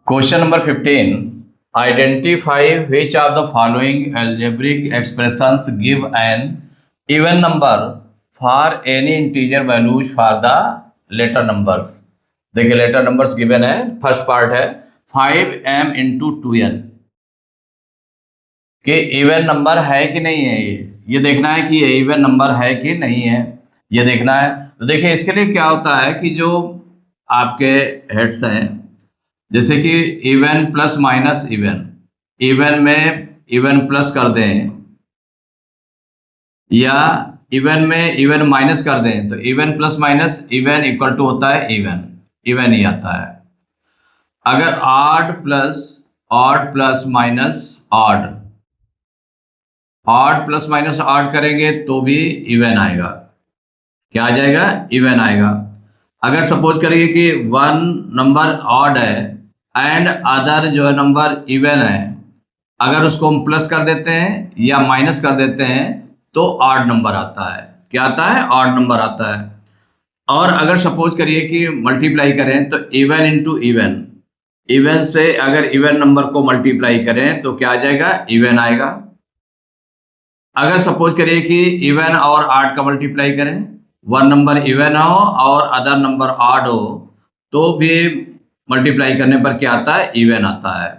Question number 15. Identify which of the following algebraic expressions give an even number for any integer values for the later numbers. देखिए letter numbers given है। First part है 5m into 2n कि even number है कि नहीं है। ये देखना है कि ये इवन नंबर है कि नहीं है, ये देखना है। तो देखिए इसके लिए क्या होता है कि जो आपके हेड्स हैं, जैसे कि even plus minus even, even में इवन प्लस कर दें या इवन में इवन माइनस कर दें, तो even plus minus even equal to होता है इवन, इवन ही आता है। अगर odd plus minus odd, odd plus minus odd करेंगे तो भी इवन आएगा। क्या आ जाएगा? इवन आएगा। अगर सपोज करिए कि वन नंबर ऑड है एंड अदर जो है नंबर इवन है, अगर उसको हम प्लस कर देते हैं या माइनस कर देते हैं तो ऑड नंबर आता है। क्या आता है? ऑड नंबर आता है। और अगर सपोज करिए कि मल्टीप्लाई करें तो इवन इंटू इवन, इवन से अगर इवन नंबर को मल्टीप्लाई करें तो क्या आ जाएगा? इवन आएगा। अगर सपोज करिए कि इवन और ऑड का मल्टीप्लाई करें, वन नंबर इवन हो और अदर नंबर ऑड हो तो भी मल्टीप्लाई करने पर क्या आता है? इवन आता है।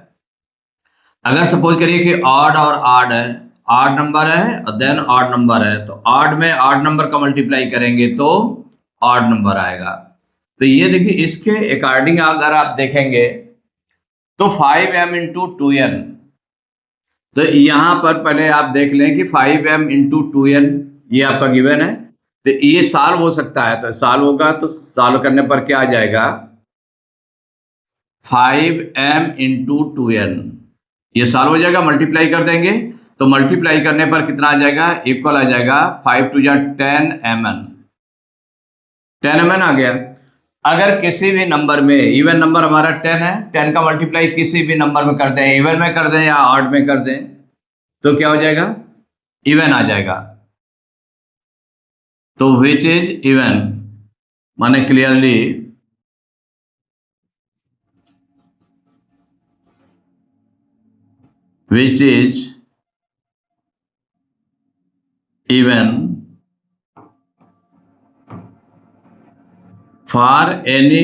अगर सपोज करिए कि ऑड और ऑड है, ऑड नंबर है और देन ऑड नंबर है, तो ऑड में ऑड नंबर का मल्टीप्लाई करेंगे तो ऑड नंबर आएगा। तो ये देखिए इसके अकॉर्डिंग अगर आप देखेंगे तो 5m इंटू 2n, तो यहाँ पर पहले आप देख लें कि 5m इंटू 2n ये आपका गिवन है। तो ये सॉल्व हो सकता है, तो सॉल्व होगा तो सॉल्व करने पर क्या आ जाएगा? 5m इंटू 2n ये सॉल्व हो जाएगा। मल्टीप्लाई कर देंगे तो मल्टीप्लाई करने पर कितना आ जाएगा? इक्वल आ जाएगा 5 टू जा 10mn, 10mn आ गया। अगर किसी भी नंबर में, इवन नंबर हमारा 10 है, 10 का मल्टीप्लाई किसी भी नंबर में कर दें, इवन में कर दें या ऑड में कर दें, तो क्या हो जाएगा? इवन आ जाएगा। तो विच इज इवन माने clearly which is even for any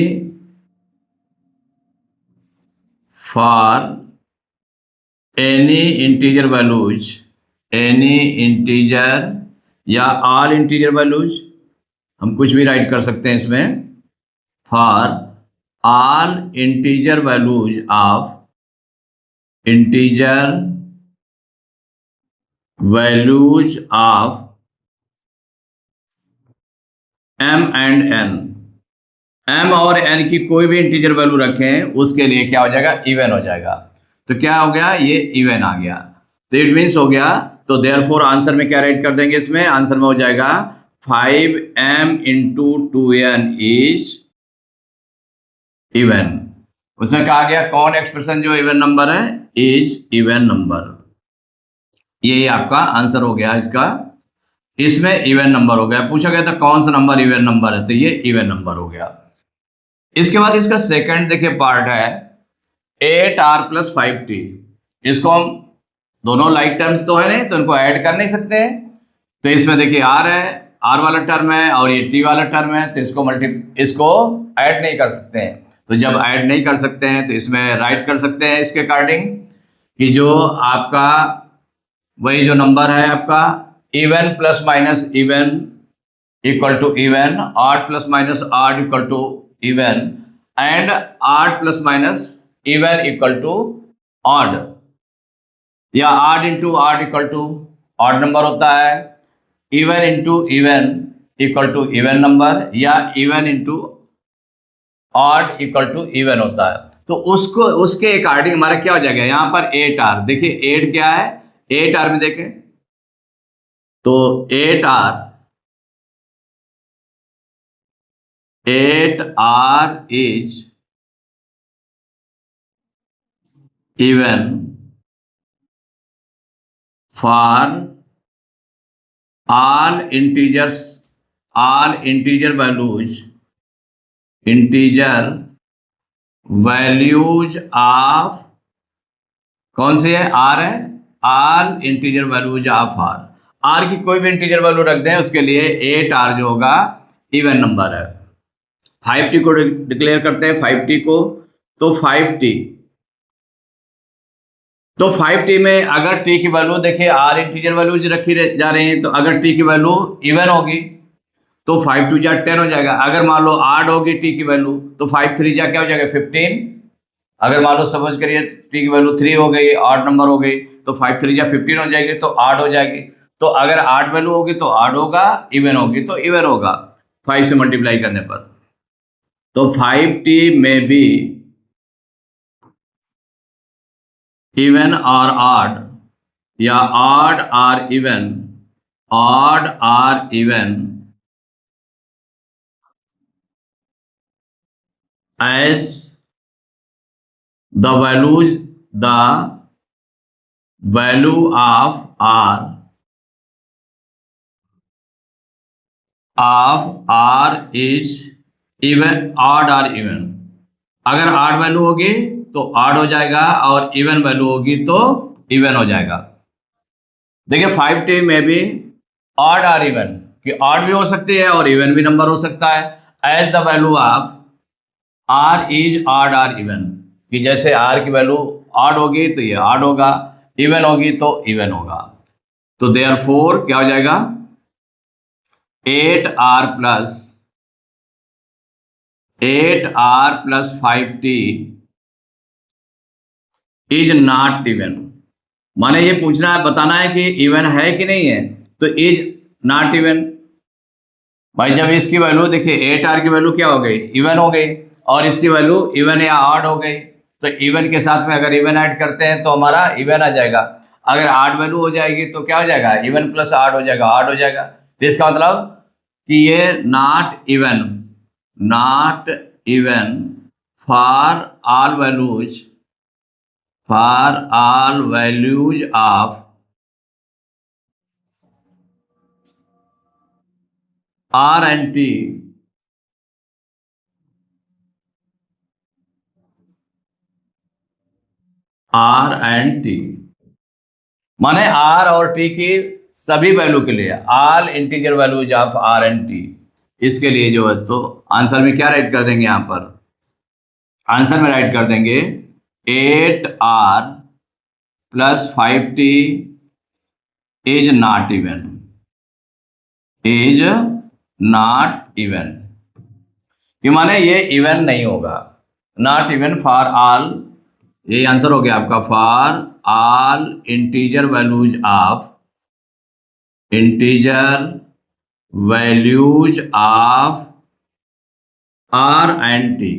integer values, any integer या all integer values, हम कुछ भी राइट कर सकते हैं इसमें। for all integer values of integer values of m and n, m और n की कोई भी इंटीजर वैल्यू रखें उसके लिए क्या हो जाएगा? इवन हो जाएगा। तो क्या हो गया? ये इवन आ गया। तो इट मीन्स हो गया। तो देयरफॉर आंसर में क्या राइट कर देंगे? इसमें आंसर में हो जाएगा 5m into 2n is even. उसमें कहा गया कौन एक्सप्रेशन जो इवन नंबर है? Is even number. ये आपका आंसर हो गया इसका। इसमें इवन नंबर हो गया। पूछा गया था कौन सा नंबर इवन नंबर है, तो ये इवन नंबर हो गया। इसके बाद इसका सेकंड देखिए पार्ट है 8r प्लस 5t। इसको हम दोनों लाइक टर्म्स तो है नहीं, तो इनको ऐड कर नहीं सकते हैं। तो इसमें देखिए r है, r वाला टर्म है और ये t वाला टर्म है, तो इसको ऐड नहीं कर सकते हैं। तो जब ऐड नहीं कर सकते हैं तो इसमें राइट कर सकते हैं इसके अकॉर्डिंग कि जो आपका वही जो नंबर है आपका even plus minus even equal to even, odd plus minus odd equal to even and odd plus minus even equal to odd, या odd into odd equal to odd number होता है, even into even equal to even number, या even into odd equal to even होता है। तो उसको उसके according हमारा क्या हो जाएगा? यहाँ पर 8r, देखिए 8 क्या है? 8r में देखें तो 8r is even for all integer values, integer values of, कौन सी है, आर है, all integer values of R. R की कोई भी इंटीजर वैल्यू रख दें उसके लिए 8r जो होगा इवन नंबर है। 5t को डिक्लेयर करते हैं, 5t को, तो 5t, तो 5t में अगर t की वैल्यू देखिए, आर इंटीजर वैल्यूज रखी जा रही हैं, तो अगर t की वैल्यू इवन होगी तो 5 2 जा 10 हो जाएगा। अगर मान लो 8 होगी t की वैल्यू तो 5 3 जा क्या हो जाएगा 15। अगर मान लो सपोज करिए t की वैल्यू 3 हो गई, 8 नंबर हो गई, तो 5 3 जा 15 हो जाएगी, तो 8 हो जाएगी। तो अगर 8 वैल्यू होगी तो 8 होगा, इवन होगी तो इवन होगा 5 से मल्टीप्लाई करने पर। तो 5t में बी इवन और ऑड, या odd or even, odd or even as the value of r is even, odd or even। अगर odd वैल्यू होगी तो odd हो जाएगा और इवन वैल्यू होगी तो इवन हो जाएगा। देखिए 5t में भी odd or even, कि odd भी हो सकती है और इवन भी नंबर हो सकता है। As the value of R is odd or even, कि जैसे आर की वैल्यू ऑड होगी तो ये ऑड होगा, इवन होगी तो इवन होगा। तो देयरफॉर क्या हो जाएगा, 8r plus 5t is not even. माने ये पूछना है, बताना है कि इवन है कि नहीं है, तो इज नॉट इवन। भाई जब इसकी वैल्यू देखिए 8r की वैल्यू क्या हो गई, इवन हो गई, और इसकी वैल्यू इवन या ऑड हो गई, तो इवन के साथ में अगर इवन ऐड करते हैं तो हमारा इवन आ जाएगा। अगर ऑड वैल्यू हो जाएगी तो क्या हो जाएगा, इवन प्लस ऑड हो जाएगा, ऑड हो जाएगा। तो इसका मतलब कि ये not even for all values of R and T, माने आर और टी की सभी वैल्यू के लिए, all integer values of R and T, इसके लिए जो है, तो आंसर में क्या राइट कर देंगे, यहां पर आंसर में राइट कर देंगे 8r plus 5t is not even, कि माने ये इवन नहीं होगा। नॉट इवन फॉर ऑल, ये आंसर हो गया आपका, for all integer values of R and T.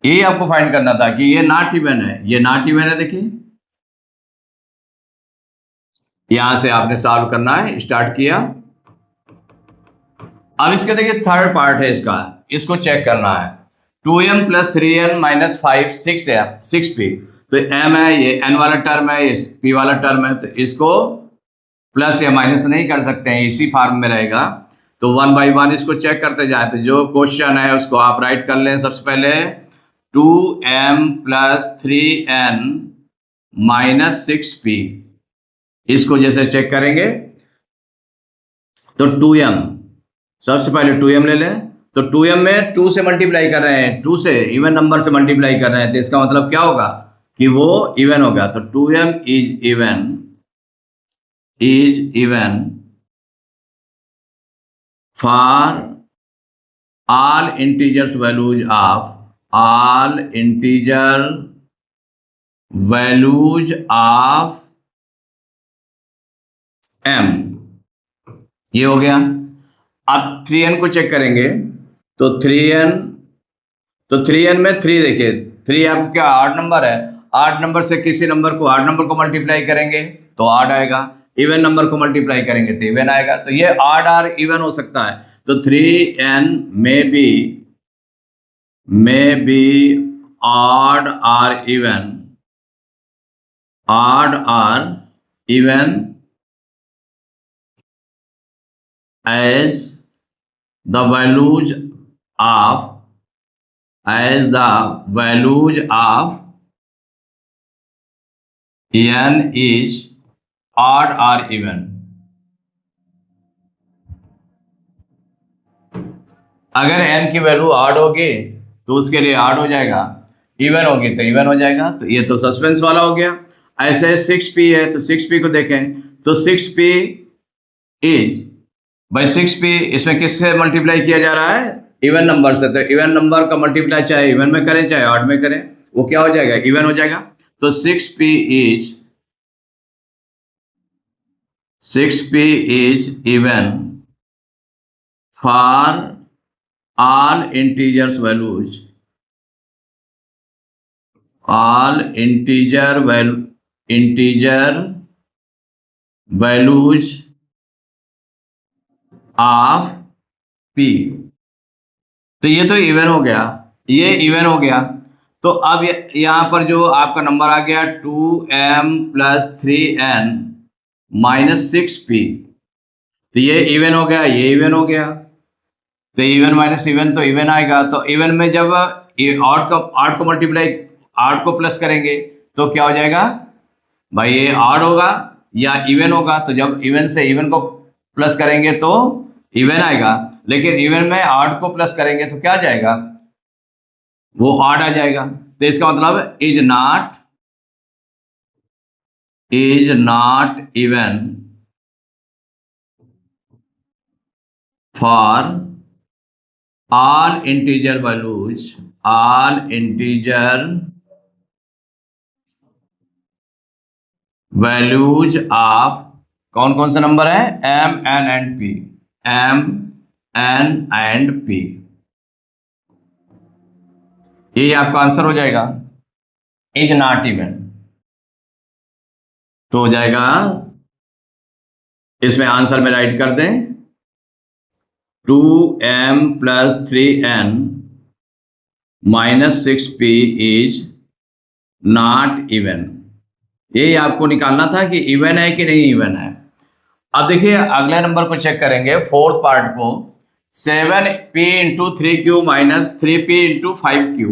ये आपको फाइंड करना था कि ये नॉट इवन है, ये नॉट इवन है। देखिए यहां से आपने सॉल्व करना है, स्टार्ट किया। अब इसके देखिए थर्ड पार्ट है इसका, इसको चेक करना है। 2m plus 3n minus 5 6p, तो m है, ये n वाला टर्म है, ये p वाला टर्म है, तो इसको प्लस या माइनस नहीं कर सकते हैं, इसी फॉर्म में रहेगा। तो 1 बाई 1 इसको चेक करते जाए, तो जो क्वेश्चन है उसको आप राइट कर लें। सबसे पहले 2m plus 3n minus 6p, इसको जैसे चेक करेंगे तो 2m, सबसे पहले 2m ले लें, तो 2m में 2 से मल्टीप्लाई कर रहे हैं, 2 से इवन नंबर से मल्टीप्लाई कर रहे हैं, तो इसका मतलब क्या होगा कि वो इवन होगा। तो 2m is even for all integers values of m, ये हो गया। अब 3n को चेक करेंगे, तो 3n में 3, देखिए 3 आपका क्या ऑड नंबर है, ऑड नंबर से किसी नंबर को, ऑड नंबर को मल्टीप्लाई करेंगे तो ऑड आएगा, इवन नंबर को मल्टीप्लाई करेंगे तो इवन आएगा। तो ये ऑड और इवन हो सकता है। तो 3n में बी ऑड और even, as the values of n is odd or even. अगर n की वैल्यू ऑड होगी तो उसके लिए ऑड हो जाएगा, इवन होगी तो इवन हो जाएगा। तो ये तो सस्पेंस वाला हो गया। ऐसे 6p है तो 6p को देखें तो 6p इज बाई 6p, इसमें किससे मल्टीप्लाई किया जा रहा है? इवन नंबर से। तो इवन नंबर का मल्टीप्लाई चाहे इवन में करें चाहे ऑड में करें, वो क्या हो जाएगा? इवन हो जाएगा। तो 6p is even for all integer values of p। तो ये तो इवन हो गया, ये इवन हो गया। तो अब यहां पर जो आपका नंबर आ गया 2m + 3n - 6p, तो ये इवन हो गया, ये इवन हो गया। तो इवन माइनस इवन तो इवन आएगा। तो इवन में जब ऑड को मल्टीप्लाई, ऑड को प्लस करेंगे तो क्या हो जाएगा भाई? ये ऑड होगा या इवन होगा। तो जब इवन से इवन को प्लस करेंगे तो इवन आएगा, लेकिन इवन में ऑड को प्लस करेंगे तो क्या आ जाएगा? वो ऑड आ जाएगा। तो इसका मतलब is not even for all integer values of कौन कौन सा नंबर है? m, n and p। m, n and p, ये आपका आंसर हो जाएगा इज नॉट इवन। तो हो जाएगा, इसमें आंसर में राइट कर दें 2m + 3n - 6p is not even. यही आपको निकालना था कि इवन है कि नहीं इवन है। अब देखिए अगले नंबर को चेक करेंगे, फोर्थ पार्ट को। 7p × 3q - 3p × 5q।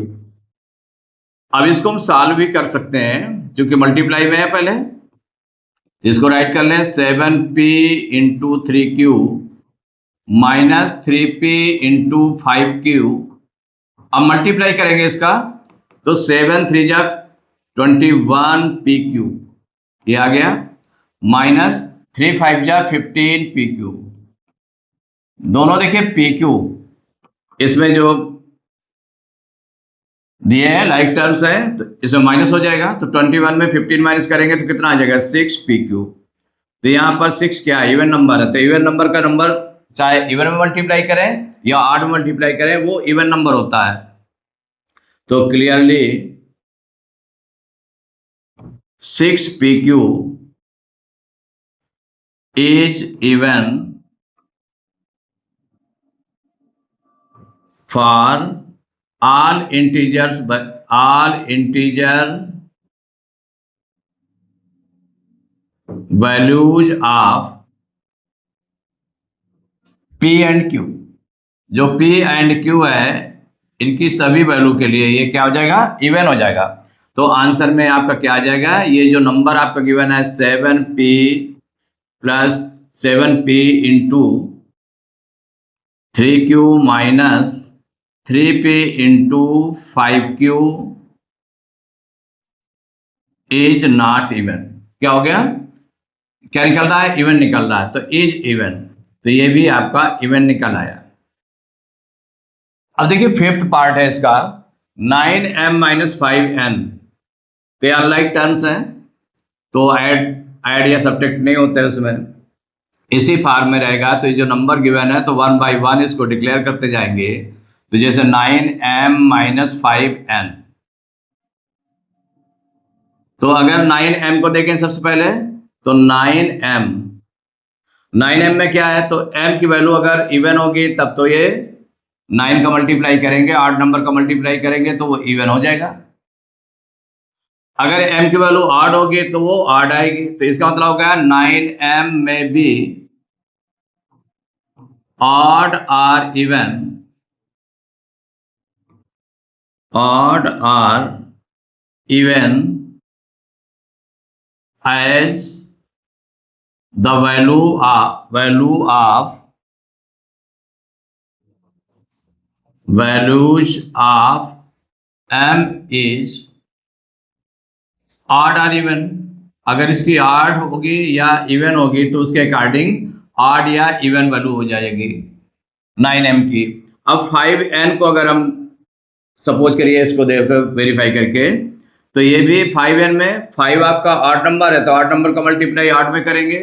अब इसको हम सॉल्व भी कर सकते हैं क्योंकि मल्टीप्लाई में है। पहले इसको राइट कर लें 7p × 3q - 3p × 5q। अब मल्टीप्लाई करेंगे इसका तो 7 3 जा 21pq, ये आ गया, -3 5 जा 15pq। दोनों देखिए pq इसमें जो दिए हैं लाइक टर्म्स है तो इसमें माइनस हो जाएगा। तो 21 में 15 माइनस करेंगे तो कितना आ जाएगा? 6pq। तो यहाँ पर 6 क्या है? इवन नंबर है। तो इवन नंबर का नंबर चाहे इवन में मल्टीप्लाई करें या ऑड में मल्टीप्लाई करें, वो इवन नंबर होता है। तो clearly 6pq is even for all integer values of p and q। जो p and q है इनकी सभी वैल्यू के लिए ये क्या हो जाएगा? इवन हो जाएगा। तो आंसर में आपका क्या आ जाएगा? ये जो नंबर आपका गिवन है 7p + 7p × 3q - 3p × 5q is not even. क्या हो गया? क्या निकल रहा है? इवन निकल रहा है। तो इज इवन, तो ये भी आपका इवन निकल आया। अब देखिए फिफ्थ पार्ट है इसका 9m - 5n। तो अनलाइक टर्म्स हैं तो ऐड या सब्ट्रैक्ट नहीं होते उसमें, इसी फॉर्म में रहेगा। तो ये जो नंबर गिवन है तो 1 by 1 इसको डिक्लेयर करते जाएंगे। तो जैसे 9m - 5n। तो अगर 9m को देखें सबसे पहले तो 9m में क्या है? तो m की वैल्यू अगर इवन होगी तब तो ये 9 का मल्टीप्लाई करेंगे, 8 नंबर का मल्टीप्लाई करेंगे तो वो इवन हो जाएगा। अगर m की वैल्यू ऑड होगी तो वो ऑड आएगी। तो इसका मतलब हो गया 9m में भी odd or even, odd or even as the values of m is odd or even, अगर इसकी odd होगी या even होगी तो उसके अकॉर्डिंग odd या even वैल्यू हो जाएगी 9m की। अब 5n को अगर हम सपोज करिए, इसको देखो वेरीफाई करके, तो ये भी 5n में 5 आपका ऑड नंबर है, तो ऑड नंबर का मल्टीप्लाई 8 में करेंगे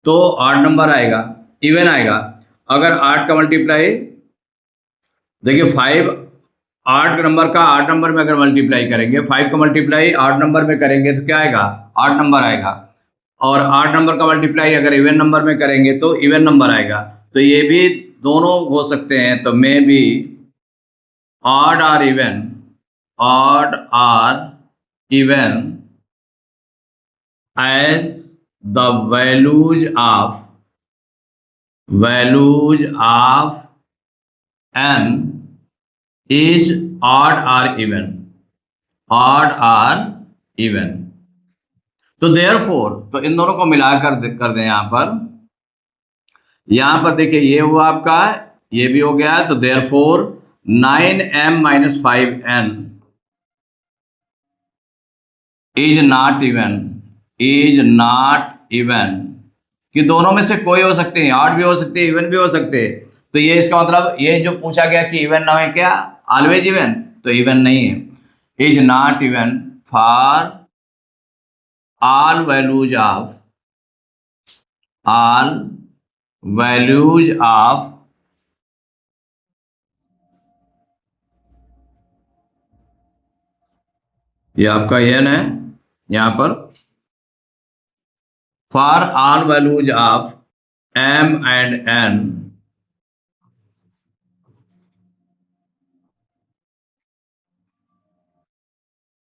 तो ऑड नंबर आएगा, इवन आएगा। अगर 8 का मल्टीप्लाई, देखिए 5 8 नंबर का 8 नंबर में अगर मल्टीप्लाई करेंगे, 5 का मल्टीप्लाई 8 नंबर में करेंगे तो क्या आएगा, 8 नंबर आएगा। और 8 नंबर का मल्टीप्लाई अगर इवन नंबर में करेंगे तो इवन नंबर आएगा। तो ये भी दोनों हो सकते हैं, तो may be odd or even as the values of n is odd or even, तो therefore, तो इन दोनों को मिलाकर कर दें। यहां पर देखिए ये हुआ आपका, ये भी हो गया, तो therefore 9m minus 5n is not even, कि दोनों में से कोई हो सकते हैं, ऑड भी हो सकते हैं, इवन भी हो सकते हैं। तो ये इसका मतलब, ये जो पूछा गया कि इवन ना है क्या, ऑलवेज इवन, तो इवन नहीं है। Is not even for all values of ये आपका n है यहां पर, for all values of m and n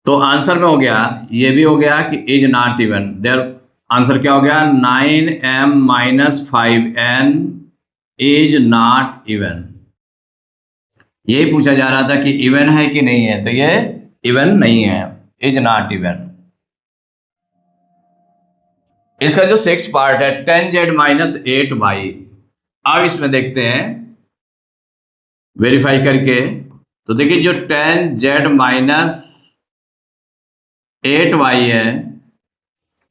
तो आंसर में हो गया, ये भी हो गया कि is not even. Their answer क्या हो गया, 9m minus 5n is not even. यही पूछा जा रहा था कि इवन है कि नहीं है, तो ये इवन नहीं है, इज नॉट इवन। इसका जो 6th पार्ट है 10z minus 8y, अब इसमें देखते हैं वेरीफाई करके। तो देखिए जो 10z minus 8y है,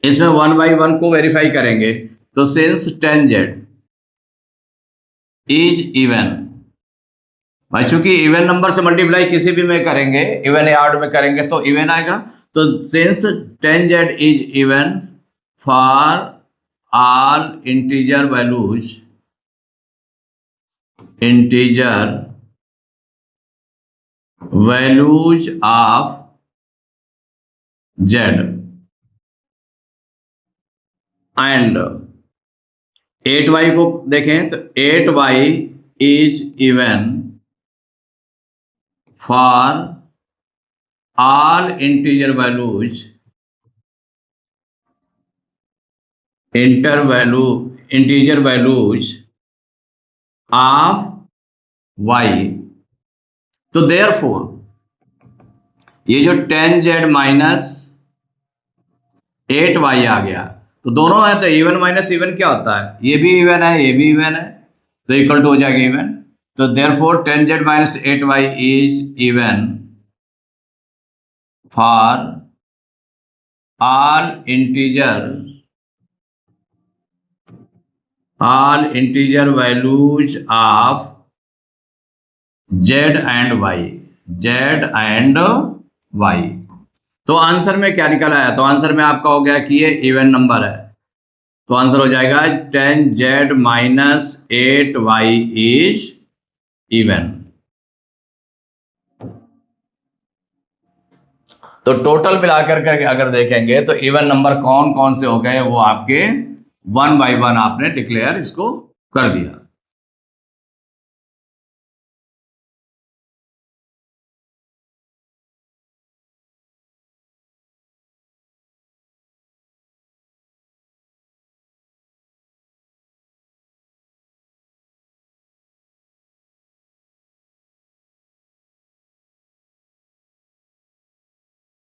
इसमें 1/1 को वेरीफाई करेंगे, तो सिंस 10z इज इवन, भाई चूंकि इवन नंबर से मल्टीप्लाई किसी भी में करेंगे, इवन या ऑड में करेंगे तो इवन आएगा। तो since 10z is even for all integer values of z and 8y को देखें तो 8y is even for all integer values of y। तो देयरफॉर ये जो 10z माइनस 8y आ गया, तो दोनों है तो इवन माइनस इवन क्या होता है, ये भी इवन है, ये भी इवन है, तो इक्वल टू हो जाएगा इवन। तो therefore 10z minus 8y is even for all integer values of z and y। तो आंसर में क्या निकल आया, तो आंसर में आपका हो गया कि ये इवन नंबर है, तो आंसर हो जाएगा 10z minus 8y is even. तो टोटल मिलाकर करके अगर देखेंगे तो इवन नंबर कौन कौन से हो गए, वो आपके 1/1 आपने डिक्लेयर इसको कर दिया।